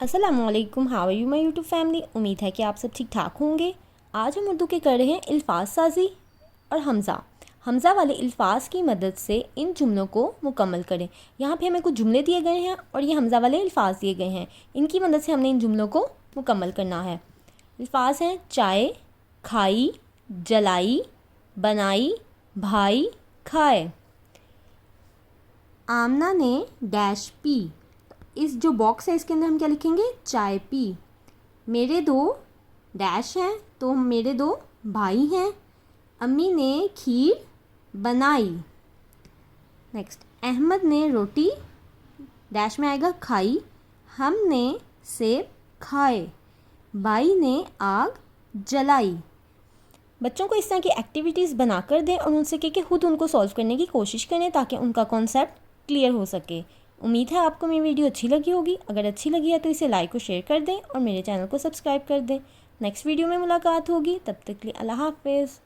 अस्सलामुअलैकुम, how are you my YouTube family. उम्मीद है कि आप सब ठीक ठाक होंगे। आज हम उर्दू के कर रहे हैं अल्फाज साजी और हमज़ा वाले अल्फाज की मदद से इन जुमलों को मुकम्मल करें। यहाँ पे हमें कुछ जुमले दिए गए हैं और ये हमज़ा वाले अल्फाज दिए गए हैं। इनकी मदद से हमने इन जुमलों को मुकम्मल करना है। अल्फाज हैं चाय, खाई, जलाई, बनाई, भाई, खाए। आमना ने डैश पी। इस जो बॉक्स है इसके अंदर हम क्या लिखेंगे, चाय पी। मेरे दो डैश हैं, तो मेरे दो भाई हैं। अम्मी ने खीर बनाई। नेक्स्ट, अहमद ने रोटी डैश में आएगा खाई। हमने सेब खाए। बाई ने आग जलाई। बच्चों को इस तरह की एक्टिविटीज़ बना कर दें और उनसे कहें कि खुद उनको सॉल्व करने की कोशिश करें ताकि उनका कॉन्सेप्ट क्लियर हो सके। उम्मीद है आपको मेरी वीडियो अच्छी लगी होगी। अगर अच्छी लगी है तो इसे लाइक और शेयर कर दें और मेरे चैनल को सब्सक्राइब कर दें। नेक्स्ट वीडियो में मुलाकात होगी, तब तक के लिए अल्लाह हाफ़िज़।